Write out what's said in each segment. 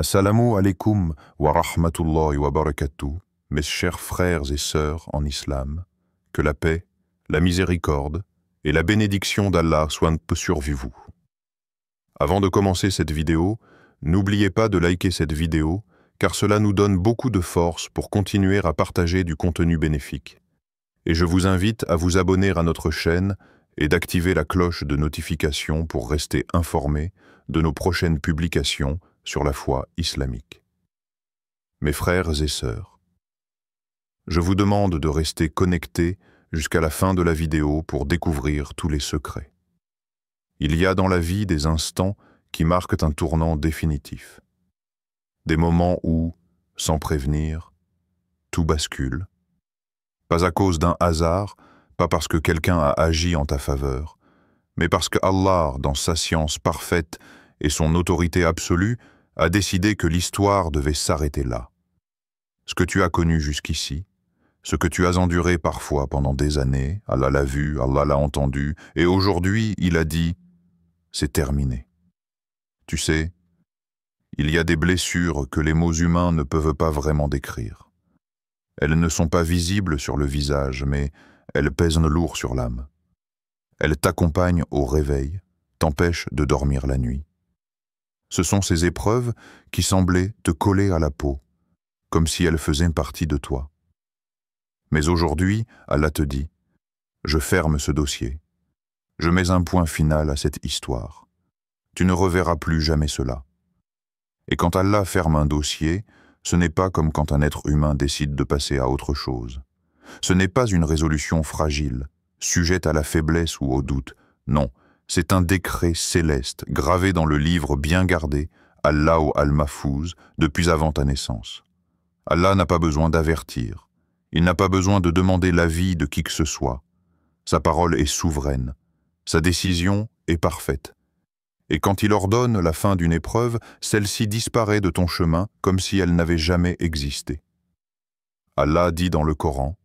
Assalamu alaikum wa rahmatullahi wa barakatuh, mes chers frères et sœurs en islam, que la paix, la miséricorde et la bénédiction d'Allah soient sur vous. Avant de commencer cette vidéo, n'oubliez pas de liker cette vidéo, car cela nous donne beaucoup de force pour continuer à partager du contenu bénéfique. Et je vous invite à vous abonner à notre chaîne et d'activer la cloche de notification pour rester informé de nos prochaines publications sur la foi islamique. Mes frères et sœurs, je vous demande de rester connectés jusqu'à la fin de la vidéo pour découvrir tous les secrets. Il y a dans la vie des instants qui marquent un tournant définitif. Des moments où, sans prévenir, tout bascule. Pas à cause d'un hasard, pas parce que quelqu'un a agi en ta faveur, mais parce que Allah, dans sa science parfaite et son autorité absolue, a décidé que l'histoire devait s'arrêter là. Ce que tu as connu jusqu'ici, ce que tu as enduré parfois pendant des années, Allah l'a vu, Allah l'a entendu, et aujourd'hui, il a dit « c'est terminé ». Tu sais, il y a des blessures que les mots humains ne peuvent pas vraiment décrire. Elles ne sont pas visibles sur le visage, mais elles pèsent lourd sur l'âme. Elles t'accompagnent au réveil, t'empêchent de dormir la nuit. Ce sont ces épreuves qui semblaient te coller à la peau, comme si elles faisaient partie de toi. Mais aujourd'hui, Allah te dit, je ferme ce dossier. Je mets un point final à cette histoire. Tu ne reverras plus jamais cela. Et quand Allah ferme un dossier, ce n'est pas comme quand un être humain décide de passer à autre chose. Ce n'est pas une résolution fragile, sujette à la faiblesse ou au doute. Non, c'est un décret céleste, gravé dans le livre bien gardé, Allah ou Al-Mahfouz, depuis avant ta naissance. Allah n'a pas besoin d'avertir. Il n'a pas besoin de demander l'avis de qui que ce soit. Sa parole est souveraine. Sa décision est parfaite. Et quand il ordonne la fin d'une épreuve, celle-ci disparaît de ton chemin comme si elle n'avait jamais existé. Allah dit dans le Coran,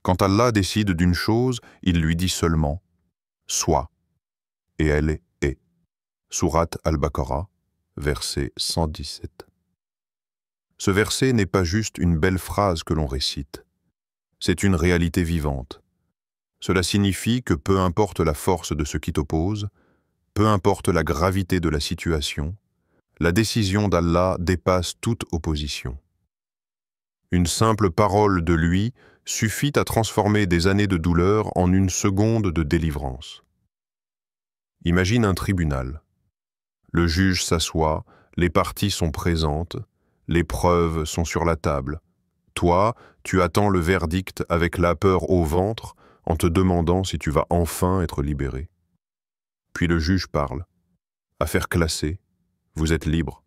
quand Allah décide d'une chose, il lui dit seulement « Sois ». Et elle est. Sourate Al-Baqarah, verset 117. Ce verset n'est pas juste une belle phrase que l'on récite. C'est une réalité vivante. Cela signifie que peu importe la force de ce qui t'oppose, peu importe la gravité de la situation, la décision d'Allah dépasse toute opposition. Une simple parole de lui suffit à transformer des années de douleur en une seconde de délivrance. Imagine un tribunal. Le juge s'assoit, les parties sont présentes, les preuves sont sur la table. Toi, tu attends le verdict avec la peur au ventre en te demandant si tu vas enfin être libéré. Puis le juge parle. Affaire classée, vous êtes libre.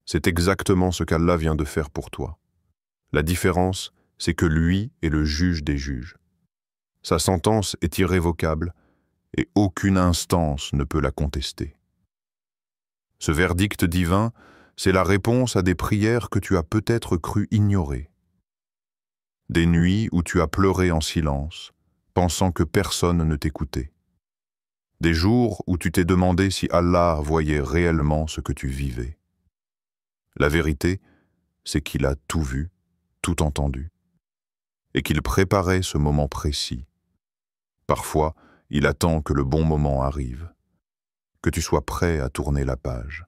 C'est exactement ce qu'Allah vient de faire pour toi. La différence, c'est que lui est le juge des juges. Sa sentence est irrévocable et aucune instance ne peut la contester. Ce verdict divin, c'est la réponse à des prières que tu as peut-être cru ignorer. Des nuits où tu as pleuré en silence, pensant que personne ne t'écoutait. Des jours où tu t'es demandé si Allah voyait réellement ce que tu vivais. La vérité, c'est qu'il a tout vu, tout entendu, et qu'il préparait ce moment précis. Parfois, il attend que le bon moment arrive, que tu sois prêt à tourner la page.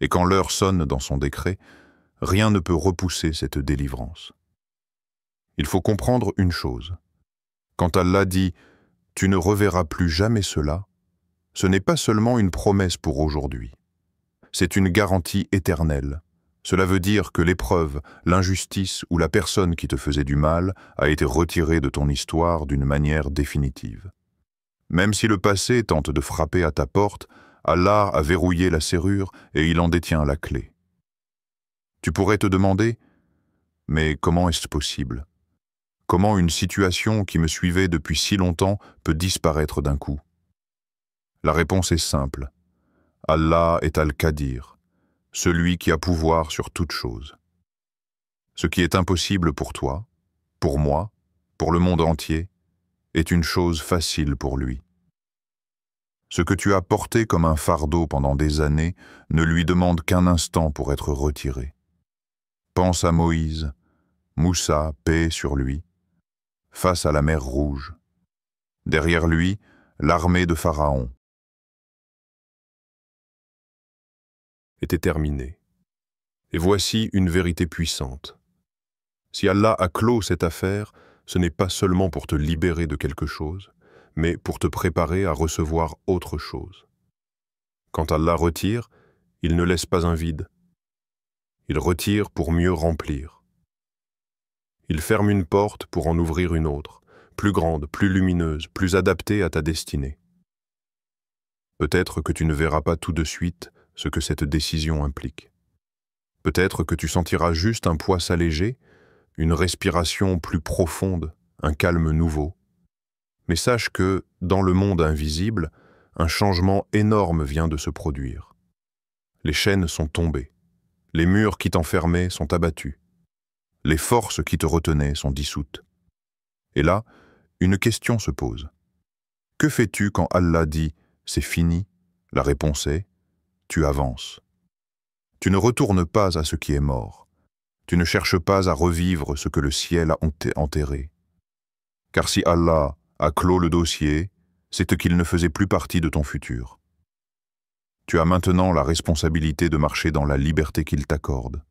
Et quand l'heure sonne dans son décret, rien ne peut repousser cette délivrance. Il faut comprendre une chose. Quand Allah dit « Tu ne reverras plus jamais cela », ce n'est pas seulement une promesse pour aujourd'hui. C'est une garantie éternelle. Cela veut dire que l'épreuve, l'injustice ou la personne qui te faisait du mal a été retirée de ton histoire d'une manière définitive. Même si le passé tente de frapper à ta porte, Allah a verrouillé la serrure et il en détient la clé. Tu pourrais te demander, mais comment est-ce possible? Comment une situation qui me suivait depuis si longtemps peut disparaître d'un coup? La réponse est simple. Allah est Al-Qadir, celui qui a pouvoir sur toute chose. Ce qui est impossible pour toi, pour moi, pour le monde entier, est une chose facile pour lui. Ce que tu as porté comme un fardeau pendant des années ne lui demande qu'un instant pour être retiré. Pense à Moïse, Moussa, paix sur lui, face à la mer Rouge. Derrière lui, l'armée de Pharaon était terminée. Et voici une vérité puissante. Si Allah a clos cette affaire, ce n'est pas seulement pour te libérer de quelque chose, mais pour te préparer à recevoir autre chose. Quand Allah retire, il ne laisse pas un vide. Il retire pour mieux remplir. Il ferme une porte pour en ouvrir une autre, plus grande, plus lumineuse, plus adaptée à ta destinée. Peut-être que tu ne verras pas tout de suite ce que cette décision implique. Peut-être que tu sentiras juste un poids s'alléger, une respiration plus profonde, un calme nouveau. Mais sache que, dans le monde invisible, un changement énorme vient de se produire. Les chaînes sont tombées, les murs qui t'enfermaient sont abattus, les forces qui te retenaient sont dissoutes. Et là, une question se pose. Que fais-tu quand Allah dit « c'est fini » ? La réponse est « tu avances ». Tu ne retournes pas à ce qui est mort. Tu ne cherches pas à revivre ce que le ciel a enterré. Car si Allah a clos le dossier, c'est qu'il ne faisait plus partie de ton futur. Tu as maintenant la responsabilité de marcher dans la liberté qu'il t'accorde,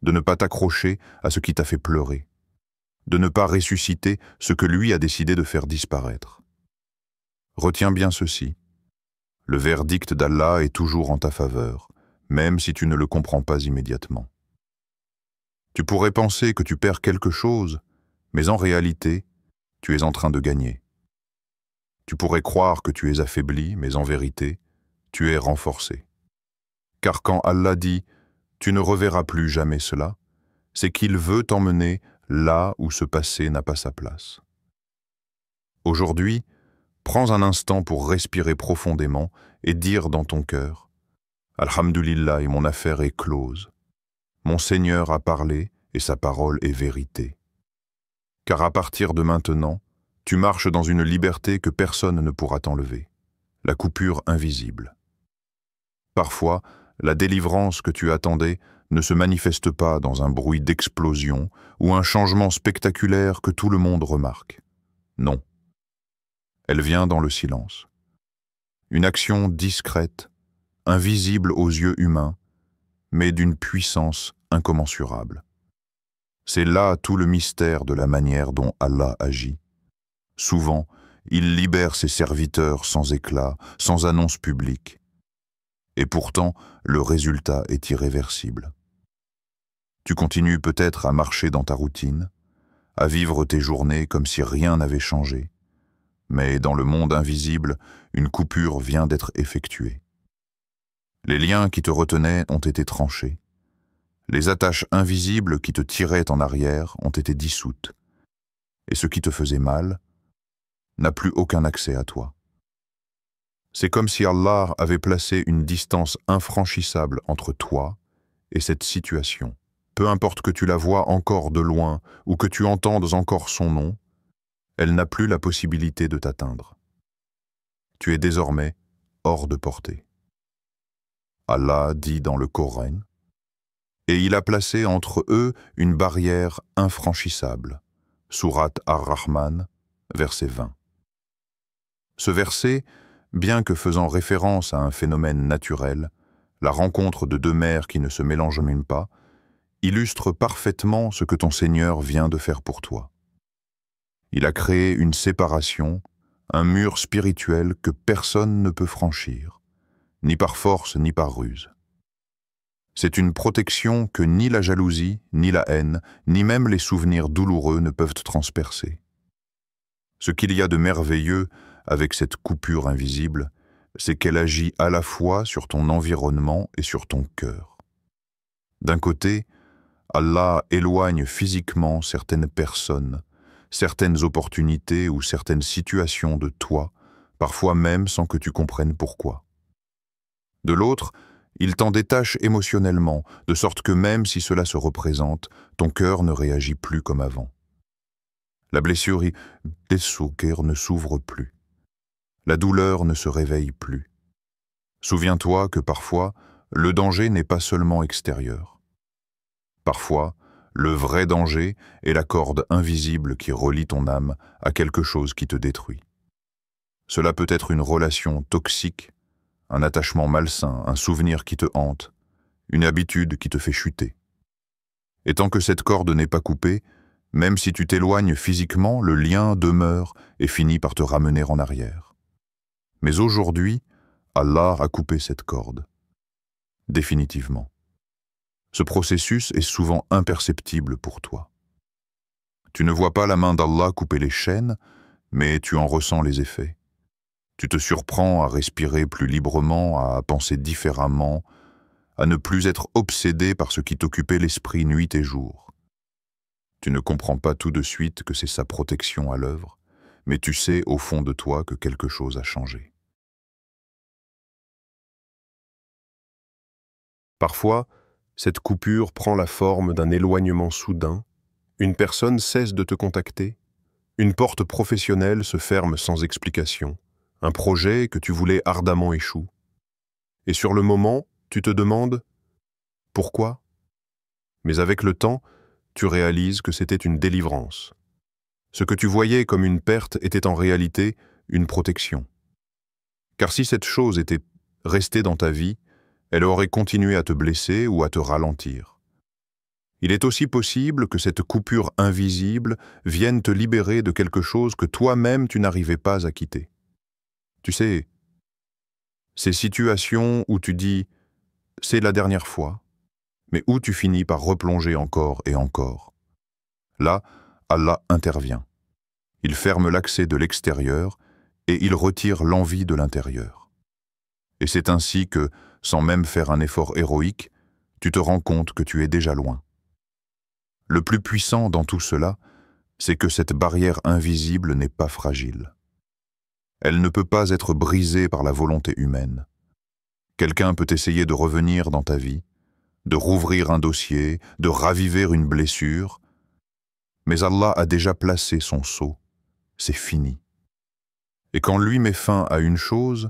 de ne pas t'accrocher à ce qui t'a fait pleurer, de ne pas ressusciter ce que lui a décidé de faire disparaître. Retiens bien ceci. Le verdict d'Allah est toujours en ta faveur, même si tu ne le comprends pas immédiatement. Tu pourrais penser que tu perds quelque chose, mais en réalité, tu es en train de gagner. Tu pourrais croire que tu es affaibli, mais en vérité, tu es renforcé. Car quand Allah dit « tu ne reverras plus jamais cela », c'est qu'il veut t'emmener là où ce passé n'a pas sa place. Aujourd'hui, prends un instant pour respirer profondément et dire dans ton cœur « Alhamdulillah, et mon affaire est close. Mon Seigneur a parlé et sa parole est vérité. » Car à partir de maintenant, tu marches dans une liberté que personne ne pourra t'enlever, la coupure invisible. Parfois, la délivrance que tu attendais ne se manifeste pas dans un bruit d'explosion ou un changement spectaculaire que tout le monde remarque. Non. Elle vient dans le silence. Une action discrète, invisible aux yeux humains, mais d'une puissance incommensurable. C'est là tout le mystère de la manière dont Allah agit. Souvent, il libère ses serviteurs sans éclat, sans annonce publique. Et pourtant, le résultat est irréversible. Tu continues peut-être à marcher dans ta routine, à vivre tes journées comme si rien n'avait changé. Mais dans le monde invisible, une coupure vient d'être effectuée. Les liens qui te retenaient ont été tranchés. Les attaches invisibles qui te tiraient en arrière ont été dissoutes. Et ce qui te faisait mal n'a plus aucun accès à toi. C'est comme si Allah avait placé une distance infranchissable entre toi et cette situation. Peu importe que tu la vois encore de loin ou que tu entendes encore son nom, elle n'a plus la possibilité de t'atteindre. Tu es désormais hors de portée. Allah dit dans le Coran, et il a placé entre eux une barrière infranchissable. Sourate Ar-Rahman, verset 20. Ce verset, bien que faisant référence à un phénomène naturel, la rencontre de deux mers qui ne se mélangent même pas, illustre parfaitement ce que ton Seigneur vient de faire pour toi. Il a créé une séparation, un mur spirituel que personne ne peut franchir, ni par force ni par ruse. C'est une protection que ni la jalousie, ni la haine, ni même les souvenirs douloureux ne peuvent transpercer. Ce qu'il y a de merveilleux avec cette coupure invisible, c'est qu'elle agit à la fois sur ton environnement et sur ton cœur. D'un côté, Allah éloigne physiquement certaines personnes, certaines opportunités ou certaines situations de toi, parfois même sans que tu comprennes pourquoi. De l'autre, il t'en détache émotionnellement, de sorte que même si cela se représente, ton cœur ne réagit plus comme avant. La blessure ne s'ouvre plus. la douleur ne se réveille plus. Souviens-toi que parfois, le danger n'est pas seulement extérieur. Parfois, le vrai danger est la corde invisible qui relie ton âme à quelque chose qui te détruit. Cela peut être une relation toxique, un attachement malsain, un souvenir qui te hante, une habitude qui te fait chuter. Et tant que cette corde n'est pas coupée, même si tu t'éloignes physiquement, le lien demeure et finit par te ramener en arrière. Mais aujourd'hui, Allah a coupé cette corde. Définitivement. Ce processus est souvent imperceptible pour toi. Tu ne vois pas la main d'Allah couper les chaînes, mais tu en ressens les effets. Tu te surprends à respirer plus librement, à penser différemment, à ne plus être obsédé par ce qui t'occupait l'esprit nuit et jour. Tu ne comprends pas tout de suite que c'est sa protection à l'œuvre, mais tu sais au fond de toi que quelque chose a changé. Parfois, cette coupure prend la forme d'un éloignement soudain, une personne cesse de te contacter, une porte professionnelle se ferme sans explication, un projet que tu voulais ardemment échoue. Et sur le moment, tu te demandes « Pourquoi ?» Mais avec le temps, tu réalises que c'était une délivrance. Ce que tu voyais comme une perte était en réalité une protection. Car si cette chose était restée dans ta vie, elle aurait continué à te blesser ou à te ralentir. Il est aussi possible que cette coupure invisible vienne te libérer de quelque chose que toi-même tu n'arrivais pas à quitter. Tu sais, ces situations où tu dis « c'est la dernière fois », mais où tu finis par replonger encore et encore. Là, Allah intervient. Il ferme l'accès de l'extérieur et il retire l'envie de l'intérieur. Et c'est ainsi que, sans même faire un effort héroïque, tu te rends compte que tu es déjà loin. Le plus puissant dans tout cela, c'est que cette barrière invisible n'est pas fragile. Elle ne peut pas être brisée par la volonté humaine. Quelqu'un peut essayer de revenir dans ta vie, de rouvrir un dossier, de raviver une blessure, mais Allah a déjà placé son sceau, c'est fini. Et quand lui met fin à une chose,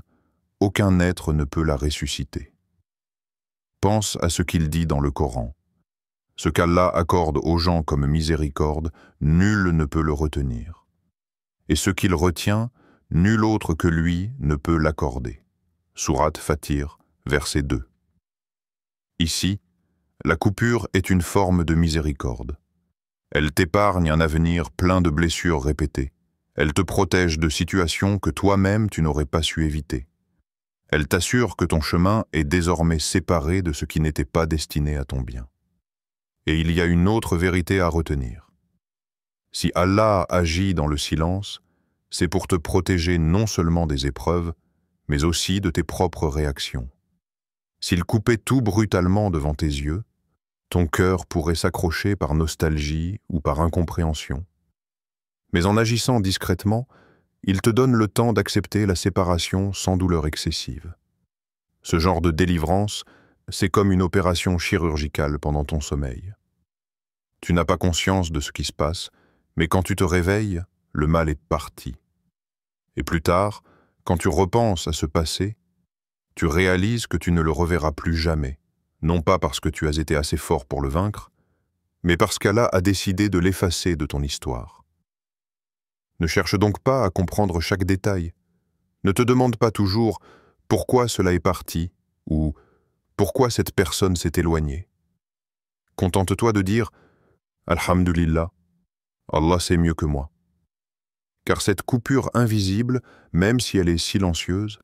aucun être ne peut la ressusciter. Pense à ce qu'il dit dans le Coran. Ce qu'Allah accorde aux gens comme miséricorde, nul ne peut le retenir. Et ce qu'il retient, nul autre que lui ne peut l'accorder. Sourate Fatir, verset 2. Ici, la coupure est une forme de miséricorde. Elle t'épargne un avenir plein de blessures répétées. Elle te protège de situations que toi-même tu n'aurais pas su éviter. Elle t'assure que ton chemin est désormais séparé de ce qui n'était pas destiné à ton bien. Et il y a une autre vérité à retenir. Si Allah agit dans le silence, c'est pour te protéger non seulement des épreuves, mais aussi de tes propres réactions. S'il coupait tout brutalement devant tes yeux, ton cœur pourrait s'accrocher par nostalgie ou par incompréhension. Mais en agissant discrètement, il te donne le temps d'accepter la séparation sans douleur excessive. Ce genre de délivrance, c'est comme une opération chirurgicale pendant ton sommeil. Tu n'as pas conscience de ce qui se passe, mais quand tu te réveilles, le mal est parti. Et plus tard, quand tu repenses à ce passé, tu réalises que tu ne le reverras plus jamais, non pas parce que tu as été assez fort pour le vaincre, mais parce qu'Allah a décidé de l'effacer de ton histoire. Ne cherche donc pas à comprendre chaque détail. Ne te demande pas toujours pourquoi cela est parti ou pourquoi cette personne s'est éloignée. Contente-toi de dire « Alhamdulillah, Allah sait mieux que moi ». Car cette coupure invisible, même si elle est silencieuse,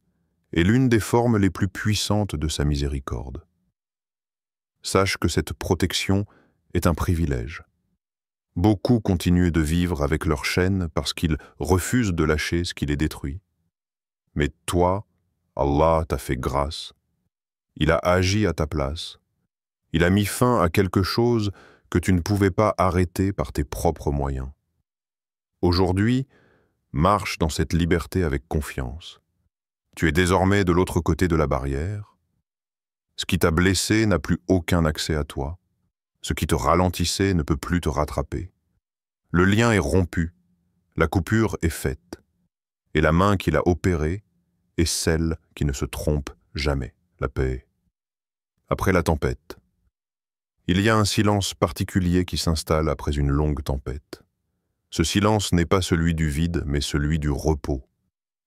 est l'une des formes les plus puissantes de sa miséricorde. Sache que cette protection est un privilège. Beaucoup continuent de vivre avec leur chaîne parce qu'ils refusent de lâcher ce qui les détruit. Mais toi, Allah t'a fait grâce. Il a agi à ta place. Il a mis fin à quelque chose que tu ne pouvais pas arrêter par tes propres moyens. Aujourd'hui, marche dans cette liberté avec confiance. Tu es désormais de l'autre côté de la barrière. Ce qui t'a blessé n'a plus aucun accès à toi. Ce qui te ralentissait ne peut plus te rattraper. Le lien est rompu, la coupure est faite. et la main qui l'a opérée est celle qui ne se trompe jamais, la paix. Après la tempête, il y a un silence particulier qui s'installe après une longue tempête. Ce silence n'est pas celui du vide, mais celui du repos,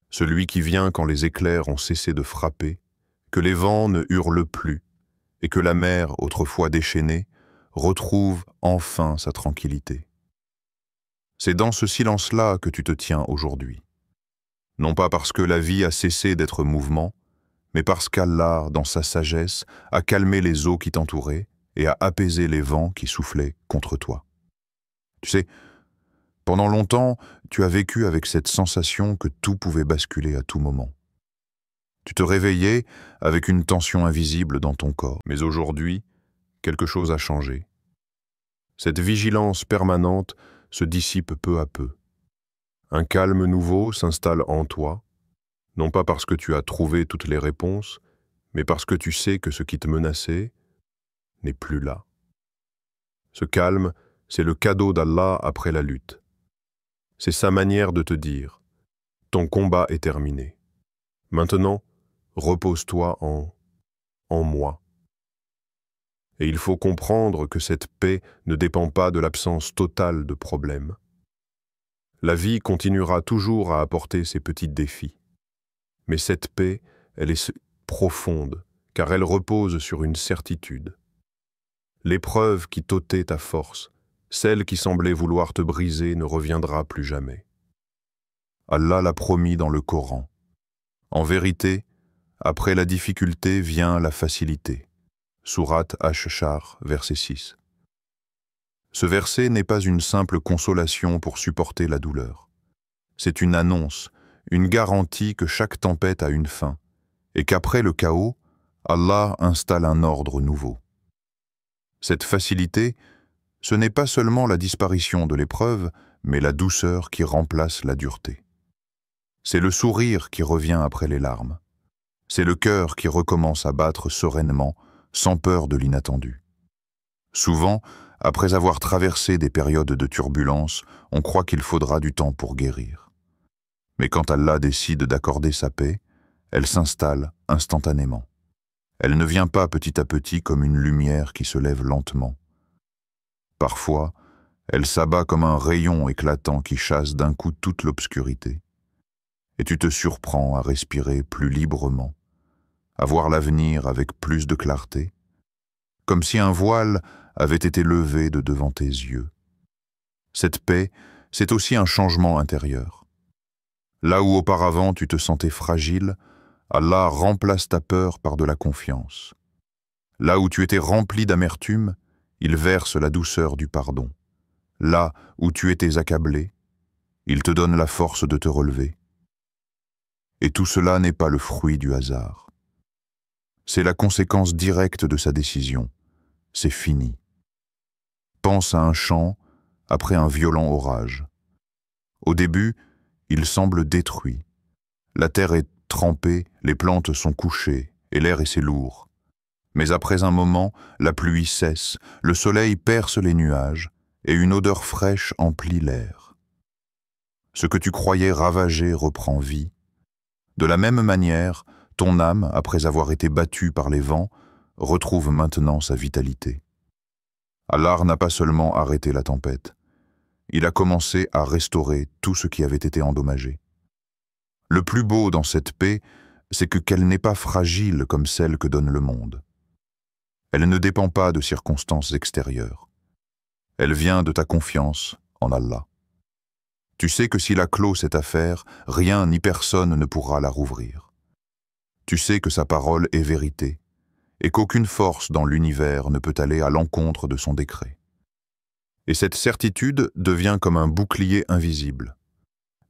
celui qui vient quand les éclairs ont cessé de frapper, que les vents ne hurlent plus, et que la mer, autrefois déchaînée, retrouve enfin sa tranquillité. C'est dans ce silence-là que tu te tiens aujourd'hui. Non pas parce que la vie a cessé d'être mouvement, mais parce qu'Allah, dans sa sagesse, a calmé les eaux qui t'entouraient et a apaisé les vents qui soufflaient contre toi. Tu sais, pendant longtemps, tu as vécu avec cette sensation que tout pouvait basculer à tout moment. Tu te réveillais avec une tension invisible dans ton corps. Mais aujourd'hui, quelque chose a changé. Cette vigilance permanente se dissipe peu à peu. Un calme nouveau s'installe en toi, non pas parce que tu as trouvé toutes les réponses, mais parce que tu sais que ce qui te menaçait n'est plus là. Ce calme, c'est le cadeau d'Allah après la lutte. C'est sa manière de te dire « Ton combat est terminé. Maintenant, repose-toi en moi. » Et il faut comprendre que cette paix ne dépend pas de l'absence totale de problèmes. La vie continuera toujours à apporter ses petits défis. Mais cette paix, elle est profonde, car elle repose sur une certitude. L'épreuve qui t'ôtait ta force, celle qui semblait vouloir te briser, ne reviendra plus jamais. Allah l'a promis dans le Coran. En vérité, après la difficulté vient la facilité. Sourate Ash-Shar, verset 6. Ce verset n'est pas une simple consolation pour supporter la douleur. C'est une annonce, une garantie que chaque tempête a une fin, et qu'après le chaos, Allah installe un ordre nouveau. Cette facilité, ce n'est pas seulement la disparition de l'épreuve, mais la douceur qui remplace la dureté. C'est le sourire qui revient après les larmes. C'est le cœur qui recommence à battre sereinement, sans peur de l'inattendu. Souvent, après avoir traversé des périodes de turbulence, on croit qu'il faudra du temps pour guérir. Mais quand Allah décide d'accorder sa paix, elle s'installe instantanément. Elle ne vient pas petit à petit comme une lumière qui se lève lentement. Parfois, elle s'abat comme un rayon éclatant qui chasse d'un coup toute l'obscurité. Et tu te surprends à respirer plus librement, à voir l'avenir avec plus de clarté, comme si un voile avait été levé de devant tes yeux. Cette paix, c'est aussi un changement intérieur. Là où auparavant tu te sentais fragile, Allah remplace ta peur par de la confiance. Là où tu étais rempli d'amertume, il verse la douceur du pardon. Là où tu étais accablé, il te donne la force de te relever. Et tout cela n'est pas le fruit du hasard. C'est la conséquence directe de sa décision. C'est fini. Pense à un champ après un violent orage. Au début, il semble détruit. La terre est trempée, les plantes sont couchées et l'air est lourd. Mais après un moment, la pluie cesse, le soleil perce les nuages et une odeur fraîche emplit l'air. Ce que tu croyais ravagé reprend vie. De la même manière, ton âme, après avoir été battue par les vents, retrouve maintenant sa vitalité. Allah n'a pas seulement arrêté la tempête, il a commencé à restaurer tout ce qui avait été endommagé. Le plus beau dans cette paix, c'est qu'elle n'est pas fragile comme celle que donne le monde. Elle ne dépend pas de circonstances extérieures. Elle vient de ta confiance en Allah. Tu sais que s'il a clos cette affaire, rien ni personne ne pourra la rouvrir. Tu sais que sa parole est vérité et qu'aucune force dans l'univers ne peut aller à l'encontre de son décret. Et cette certitude devient comme un bouclier invisible.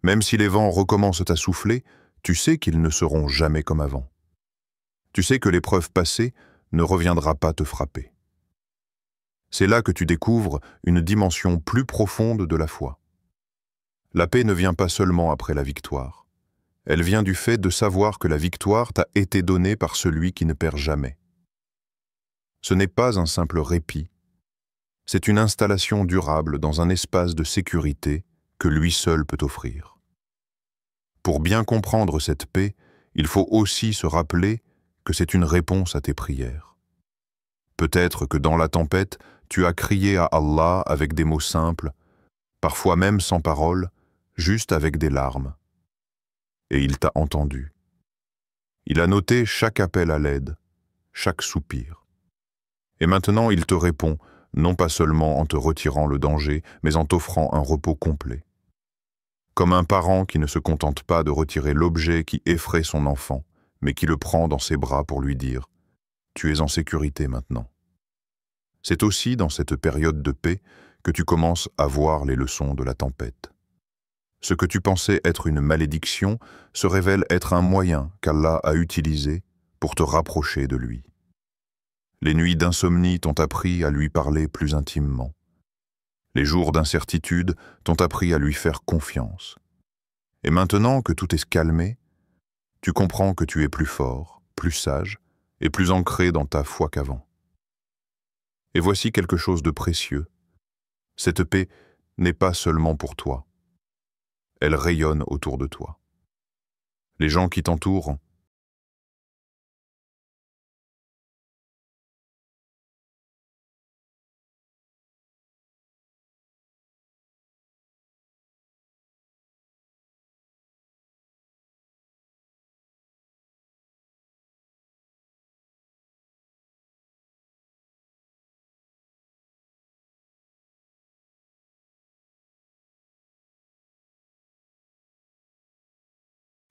Même si les vents recommencent à souffler, tu sais qu'ils ne seront jamais comme avant. Tu sais que l'épreuve passée ne reviendra pas te frapper. C'est là que tu découvres une dimension plus profonde de la foi. La paix ne vient pas seulement après la victoire. Elle vient du fait de savoir que la victoire t'a été donnée par celui qui ne perd jamais. Ce n'est pas un simple répit, c'est une installation durable dans un espace de sécurité que lui seul peut offrir. Pour bien comprendre cette paix, il faut aussi se rappeler que c'est une réponse à tes prières. Peut-être que dans la tempête, tu as crié à Allah avec des mots simples, parfois même sans parole, juste avec des larmes. Et il t'a entendu. Il a noté chaque appel à l'aide, chaque soupir. Et maintenant il te répond, non pas seulement en te retirant le danger, mais en t'offrant un repos complet. Comme un parent qui ne se contente pas de retirer l'objet qui effraie son enfant, mais qui le prend dans ses bras pour lui dire « Tu es en sécurité maintenant ». C'est aussi dans cette période de paix que tu commences à voir les leçons de la tempête. Ce que tu pensais être une malédiction se révèle être un moyen qu'Allah a utilisé pour te rapprocher de lui. Les nuits d'insomnie t'ont appris à lui parler plus intimement. Les jours d'incertitude t'ont appris à lui faire confiance. Et maintenant que tout est calmé, tu comprends que tu es plus fort, plus sage et plus ancré dans ta foi qu'avant. Et voici quelque chose de précieux. Cette paix n'est pas seulement pour toi. Elle rayonne autour de toi. Les gens qui t'entourent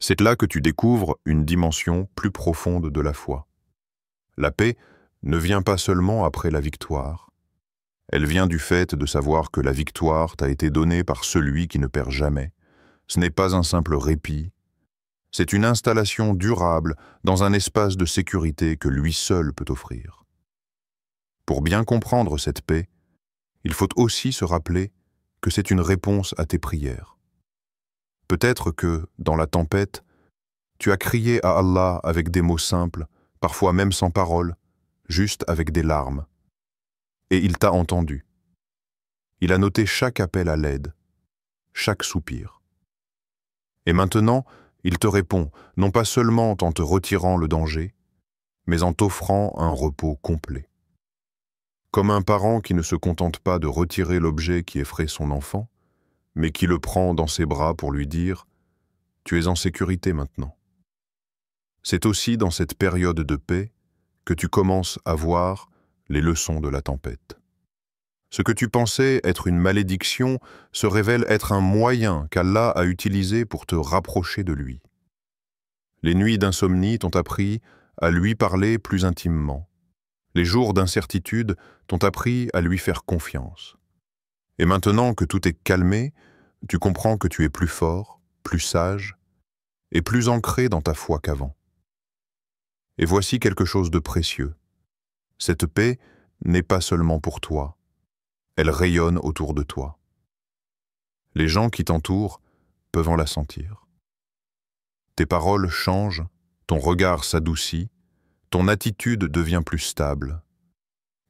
c'est là que tu découvres une dimension plus profonde de la foi. La paix ne vient pas seulement après la victoire. Elle vient du fait de savoir que la victoire t'a été donnée par celui qui ne perd jamais. Ce n'est pas un simple répit. C'est une installation durable dans un espace de sécurité que lui seul peut offrir. Pour bien comprendre cette paix, il faut aussi se rappeler que c'est une réponse à tes prières. Peut-être que, dans la tempête, tu as crié à Allah avec des mots simples, parfois même sans parole, juste avec des larmes. Et il t'a entendu. Il a noté chaque appel à l'aide, chaque soupir. Et maintenant, il te répond, non pas seulement en te retirant le danger, mais en t'offrant un repos complet. Comme un parent qui ne se contente pas de retirer l'objet qui effraie son enfant, mais qui le prend dans ses bras pour lui dire « Tu es en sécurité maintenant ». C'est aussi dans cette période de paix que tu commences à voir les leçons de la tempête. Ce que tu pensais être une malédiction se révèle être un moyen qu'Allah a utilisé pour te rapprocher de lui. Les nuits d'insomnie t'ont appris à lui parler plus intimement. Les jours d'incertitude t'ont appris à lui faire confiance. Et maintenant que tout est calmé, tu comprends que tu es plus fort, plus sage et plus ancré dans ta foi qu'avant. Et voici quelque chose de précieux. Cette paix n'est pas seulement pour toi, elle rayonne autour de toi. Les gens qui t'entourent peuvent en la sentir. Tes paroles changent, ton regard s'adoucit, ton attitude devient plus stable.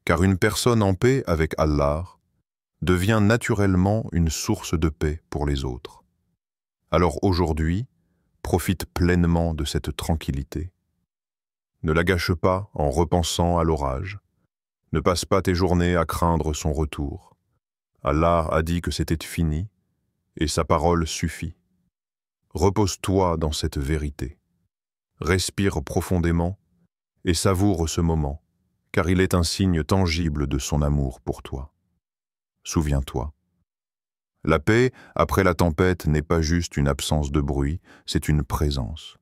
Car une personne en paix avec Allah devient naturellement une source de paix pour les autres. Alors aujourd'hui, profite pleinement de cette tranquillité. Ne la gâche pas en repensant à l'orage. Ne passe pas tes journées à craindre son retour. Allah a dit que c'était fini, et sa parole suffit. Repose-toi dans cette vérité. Respire profondément et savoure ce moment, car il est un signe tangible de son amour pour toi. Souviens-toi. La paix, après la tempête, n'est pas juste une absence de bruit, c'est une présence.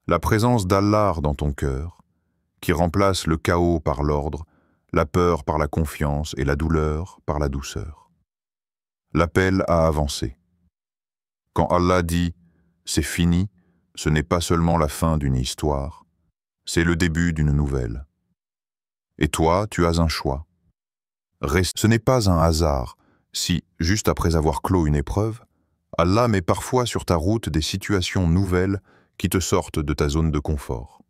La présence d'Allah dans ton cœur, qui remplace le chaos par l'ordre, la peur par la confiance et la douleur par la douceur. L'appel à avancer. Quand Allah dit « c'est fini », ce n'est pas seulement la fin d'une histoire, c'est le début d'une nouvelle. Et toi, tu as un choix. Ce n'est pas un hasard si, juste après avoir clos une épreuve, Allah met parfois sur ta route des situations nouvelles qui te sortent de ta zone de confort.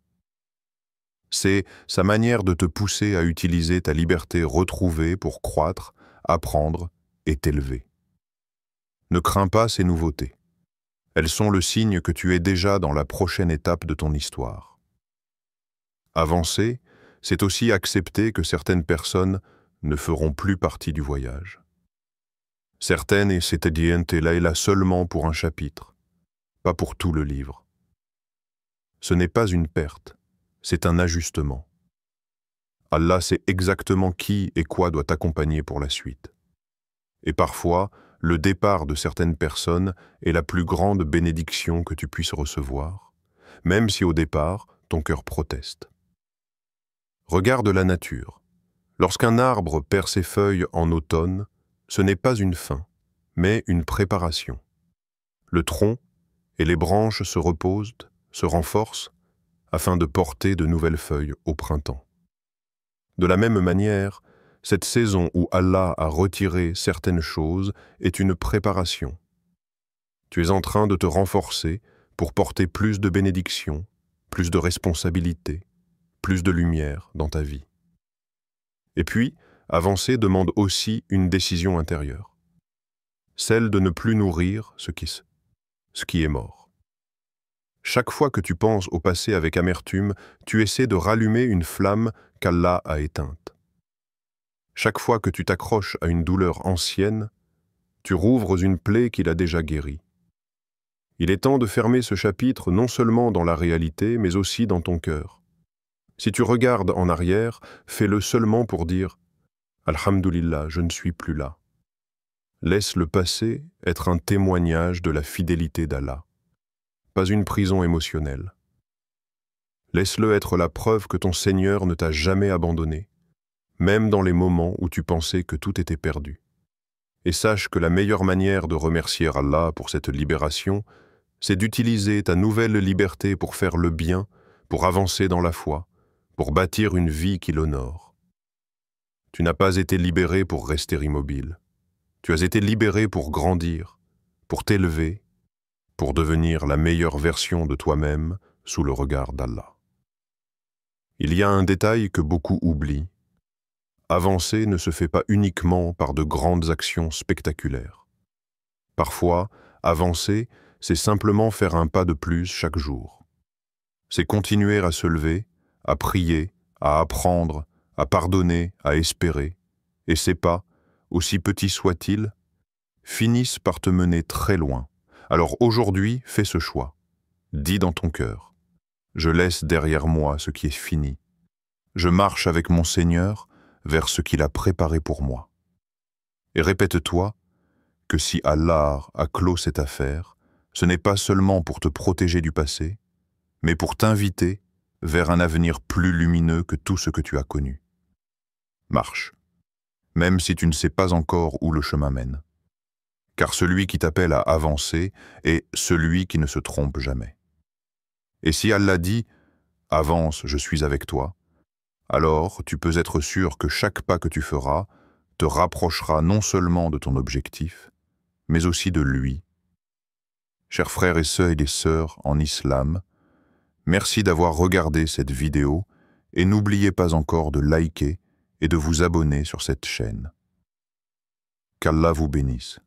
C'est sa manière de te pousser à utiliser ta liberté retrouvée pour croître, apprendre et t'élever. Ne crains pas ces nouveautés. Elles sont le signe que tu es déjà dans la prochaine étape de ton histoire. Avancer, c'est aussi accepter que certaines personnes ne feront plus partie du voyage. Certaines étaient là seulement pour un chapitre, pas pour tout le livre. Ce n'est pas une perte, c'est un ajustement. Allah sait exactement qui et quoi doit t'accompagner pour la suite. Et parfois, le départ de certaines personnes est la plus grande bénédiction que tu puisses recevoir, même si au départ, ton cœur proteste. Regarde la nature. Lorsqu'un arbre perd ses feuilles en automne, ce n'est pas une fin, mais une préparation. Le tronc et les branches se reposent, se renforcent, afin de porter de nouvelles feuilles au printemps. De la même manière, cette saison où Allah a retiré certaines choses est une préparation. Tu es en train de te renforcer pour porter plus de bénédictions, plus de responsabilités, plus de lumière dans ta vie. Et puis, avancer demande aussi une décision intérieure, celle de ne plus nourrir ce qui est mort. Chaque fois que tu penses au passé avec amertume, tu essaies de rallumer une flamme qu'Allah a éteinte. Chaque fois que tu t'accroches à une douleur ancienne, tu rouvres une plaie qu'il a déjà guérie. Il est temps de fermer ce chapitre non seulement dans la réalité, mais aussi dans ton cœur. Si tu regardes en arrière, fais-le seulement pour dire « Alhamdulillah, je ne suis plus là ». Laisse le passé être un témoignage de la fidélité d'Allah, pas une prison émotionnelle. Laisse-le être la preuve que ton Seigneur ne t'a jamais abandonné, même dans les moments où tu pensais que tout était perdu. Et sache que la meilleure manière de remercier Allah pour cette libération, c'est d'utiliser ta nouvelle liberté pour faire le bien, pour avancer dans la foi, pour bâtir une vie qui l'honore. Tu n'as pas été libéré pour rester immobile. Tu as été libéré pour grandir, pour t'élever, pour devenir la meilleure version de toi-même sous le regard d'Allah. Il y a un détail que beaucoup oublient. Avancer ne se fait pas uniquement par de grandes actions spectaculaires. Parfois, avancer, c'est simplement faire un pas de plus chaque jour. C'est continuer à se lever, à prier, à apprendre, à pardonner, à espérer. Et ces pas, aussi petits soient-ils, finissent par te mener très loin. Alors aujourd'hui, fais ce choix. Dis dans ton cœur, je laisse derrière moi ce qui est fini. Je marche avec mon Seigneur vers ce qu'il a préparé pour moi. Et répète-toi que si Allah a clos cette affaire, ce n'est pas seulement pour te protéger du passé, mais pour t'inviter vers un avenir plus lumineux que tout ce que tu as connu. Marche, même si tu ne sais pas encore où le chemin mène. Car celui qui t'appelle à avancer est celui qui ne se trompe jamais. Et si Allah dit « Avance, je suis avec toi », alors tu peux être sûr que chaque pas que tu feras te rapprochera non seulement de ton objectif, mais aussi de lui. Chers frères et sœurs en islam, merci d'avoir regardé cette vidéo et n'oubliez pas encore de liker et de vous abonner sur cette chaîne. Qu'Allah vous bénisse.